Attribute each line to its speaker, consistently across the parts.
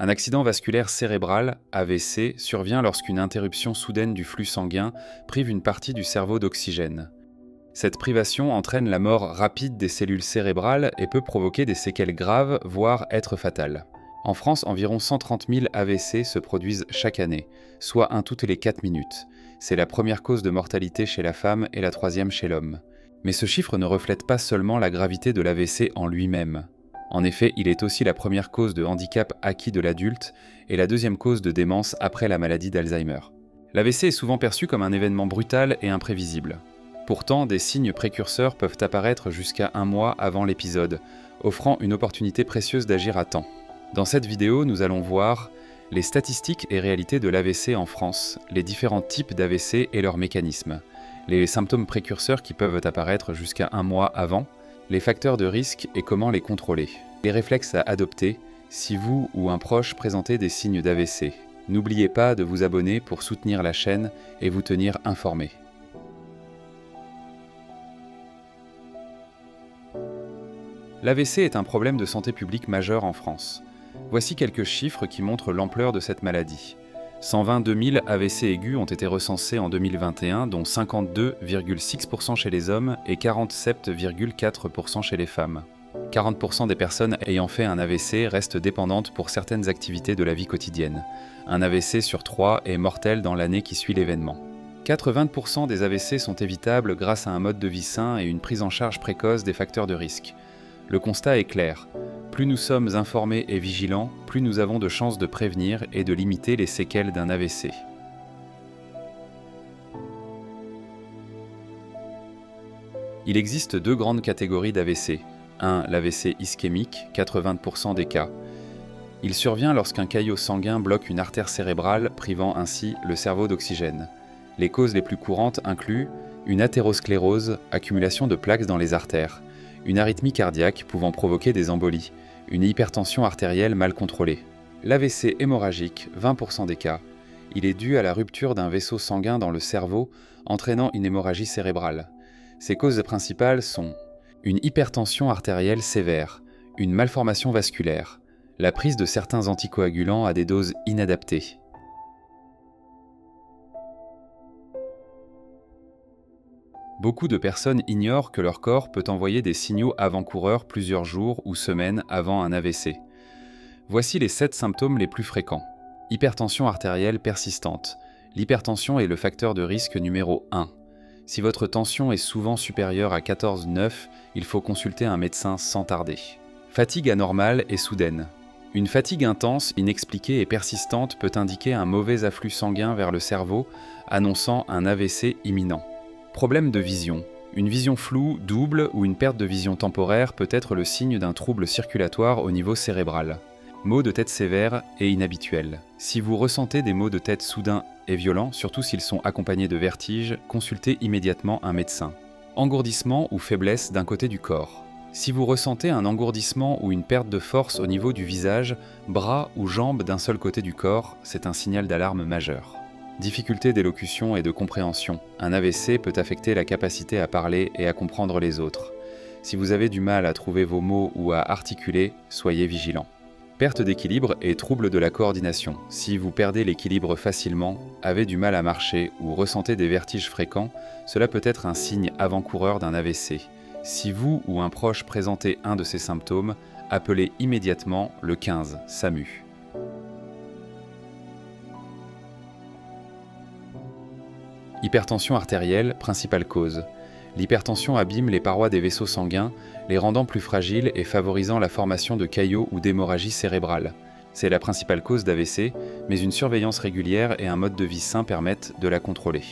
Speaker 1: Un accident vasculaire cérébral, AVC, survient lorsqu'une interruption soudaine du flux sanguin prive une partie du cerveau d'oxygène. Cette privation entraîne la mort rapide des cellules cérébrales et peut provoquer des séquelles graves, voire être fatale. En France, environ 130 000 AVC se produisent chaque année, soit un toutes les 4 minutes. C'est la première cause de mortalité chez la femme et la troisième chez l'homme. Mais ce chiffre ne reflète pas seulement la gravité de l'AVC en lui-même. En effet, il est aussi la première cause de handicap acquis de l'adulte et la deuxième cause de démence après la maladie d'Alzheimer. L'AVC est souvent perçu comme un événement brutal et imprévisible. Pourtant, des signes précurseurs peuvent apparaître jusqu'à 1 mois avant l'épisode, offrant une opportunité précieuse d'agir à temps. Dans cette vidéo, nous allons voir les statistiques et réalités de l'AVC en France, les différents types d'AVC et leurs mécanismes, les symptômes précurseurs qui peuvent apparaître jusqu'à 1 mois avant, les facteurs de risque et comment les contrôler, les réflexes à adopter si vous ou un proche présentez des signes d'AVC. N'oubliez pas de vous abonner pour soutenir la chaîne et vous tenir informé. L'AVC est un problème de santé publique majeur en France. Voici quelques chiffres qui montrent l'ampleur de cette maladie. 122 000 AVC aigus ont été recensés en 2021, dont 52,6% chez les hommes et 47,4% chez les femmes. 40% des personnes ayant fait un AVC restent dépendantes pour certaines activités de la vie quotidienne. Un AVC sur 3 est mortel dans l'année qui suit l'événement. 80% des AVC sont évitables grâce à un mode de vie sain et une prise en charge précoce des facteurs de risque. Le constat est clair. Plus nous sommes informés et vigilants, plus nous avons de chances de prévenir et de limiter les séquelles d'un AVC. Il existe 2 grandes catégories d'AVC. 1. L'AVC ischémique, 80% des cas. Il survient lorsqu'un caillot sanguin bloque une artère cérébrale, privant ainsi le cerveau d'oxygène. Les causes les plus courantes incluent une athérosclérose, accumulation de plaques dans les artères, une arythmie cardiaque pouvant provoquer des embolies, une hypertension artérielle mal contrôlée. L'AVC hémorragique, 20% des cas, il est dû à la rupture d'un vaisseau sanguin dans le cerveau, entraînant une hémorragie cérébrale. Ses causes principales sont une hypertension artérielle sévère, une malformation vasculaire, la prise de certains anticoagulants à des doses inadaptées. Beaucoup de personnes ignorent que leur corps peut envoyer des signaux avant-coureurs plusieurs jours ou semaines avant un AVC. Voici les 7 symptômes les plus fréquents. Hypertension artérielle persistante. L'hypertension est le facteur de risque numéro 1. Si votre tension est souvent supérieure à 14,9, il faut consulter un médecin sans tarder. Fatigue anormale et soudaine. Une fatigue intense, inexpliquée et persistante peut indiquer un mauvais afflux sanguin vers le cerveau, annonçant un AVC imminent. Problème de vision. Une vision floue, double ou une perte de vision temporaire peut être le signe d'un trouble circulatoire au niveau cérébral. Maux de tête sévères et inhabituels. Si vous ressentez des maux de tête soudains et violents, surtout s'ils sont accompagnés de vertiges, consultez immédiatement un médecin. Engourdissement ou faiblesse d'un côté du corps. Si vous ressentez un engourdissement ou une perte de force au niveau du visage, bras ou jambes d'un seul côté du corps, c'est un signal d'alarme majeur. Difficulté d'élocution et de compréhension. Un AVC peut affecter la capacité à parler et à comprendre les autres. Si vous avez du mal à trouver vos mots ou à articuler, soyez vigilant. Perte d'équilibre et troubles de la coordination. Si vous perdez l'équilibre facilement, avez du mal à marcher ou ressentez des vertiges fréquents, cela peut être un signe avant-coureur d'un AVC. Si vous ou un proche présentez un de ces symptômes, appelez immédiatement le 15 SAMU. Hypertension artérielle, principale cause. L'hypertension abîme les parois des vaisseaux sanguins, les rendant plus fragiles et favorisant la formation de caillots ou d'hémorragie cérébrale. C'est la principale cause d'AVC, mais une surveillance régulière et un mode de vie sain permettent de la contrôler.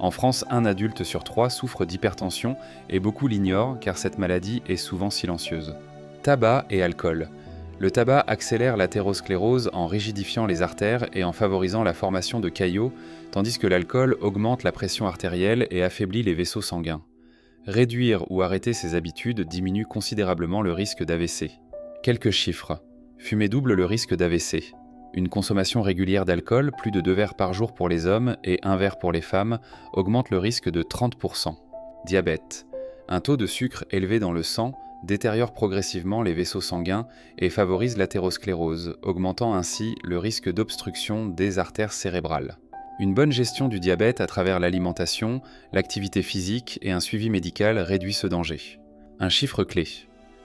Speaker 1: En France, 1 adulte sur 3 souffre d'hypertension et beaucoup l'ignorent car cette maladie est souvent silencieuse. Tabac et alcool. Le tabac accélère l'athérosclérose en rigidifiant les artères et en favorisant la formation de caillots, tandis que l'alcool augmente la pression artérielle et affaiblit les vaisseaux sanguins. Réduire ou arrêter ces habitudes diminue considérablement le risque d'AVC. Quelques chiffres. Fumer double le risque d'AVC. Une consommation régulière d'alcool, plus de 2 verres par jour pour les hommes et 1 verre pour les femmes, augmente le risque de 30%. Diabète. Un taux de sucre élevé dans le sang, détériore progressivement les vaisseaux sanguins et favorise l'athérosclérose, augmentant ainsi le risque d'obstruction des artères cérébrales. Une bonne gestion du diabète à travers l'alimentation, l'activité physique et un suivi médical réduit ce danger. Un chiffre clé.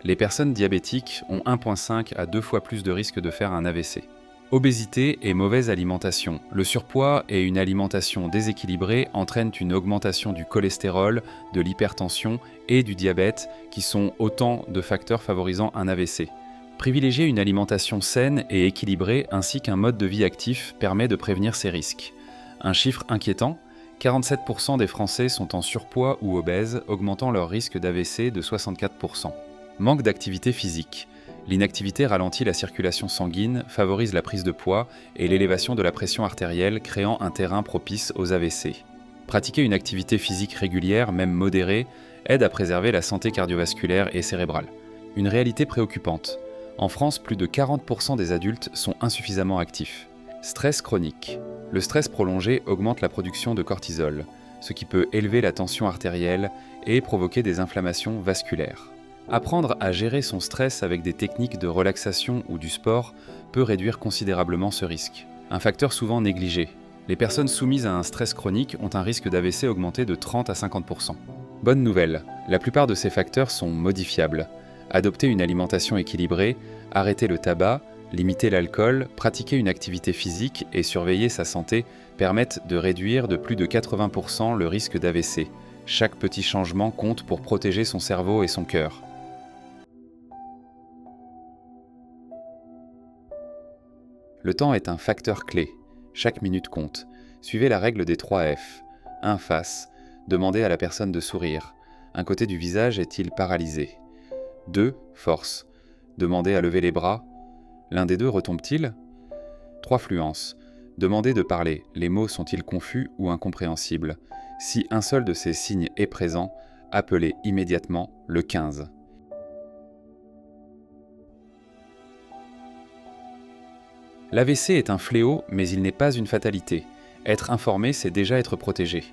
Speaker 1: Les personnes diabétiques ont 1,5 à 2 fois plus de risque de faire un AVC. Obésité et mauvaise alimentation. Le surpoids et une alimentation déséquilibrée entraînent une augmentation du cholestérol, de l'hypertension et du diabète, qui sont autant de facteurs favorisant un AVC. Privilégier une alimentation saine et équilibrée ainsi qu'un mode de vie actif permet de prévenir ces risques. Un chiffre inquiétant, 47% des Français sont en surpoids ou obèses, augmentant leur risque d'AVC de 64%. Manque d'activité physique. L'inactivité ralentit la circulation sanguine, favorise la prise de poids et l'élévation de la pression artérielle, créant un terrain propice aux AVC. Pratiquer une activité physique régulière, même modérée, aide à préserver la santé cardiovasculaire et cérébrale. Une réalité préoccupante. En France, plus de 40% des adultes sont insuffisamment actifs. Stress chronique. Le stress prolongé augmente la production de cortisol, ce qui peut élever la tension artérielle et provoquer des inflammations vasculaires. Apprendre à gérer son stress avec des techniques de relaxation ou du sport peut réduire considérablement ce risque. Un facteur souvent négligé. Les personnes soumises à un stress chronique ont un risque d'AVC augmenté de 30 à 50%. Bonne nouvelle, la plupart de ces facteurs sont modifiables. Adopter une alimentation équilibrée, arrêter le tabac, limiter l'alcool, pratiquer une activité physique et surveiller sa santé permettent de réduire de plus de 80% le risque d'AVC. Chaque petit changement compte pour protéger son cerveau et son cœur. Le temps est un facteur clé. Chaque minute compte. Suivez la règle des 3 F. 1. Face. Demandez à la personne de sourire. Un côté du visage est-il paralysé? 2. Force. Demandez à lever les bras. L'un des deux retombe-t-il? 3. Fluence. Demandez de parler. Les mots sont-ils confus ou incompréhensibles? Si un seul de ces signes est présent, appelez immédiatement le 15. L'AVC est un fléau, mais il n'est pas une fatalité. Être informé, c'est déjà être protégé.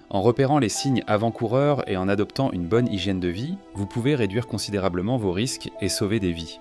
Speaker 1: En repérant les signes avant-coureurs et en adoptant une bonne hygiène de vie, vous pouvez réduire considérablement vos risques et sauver des vies.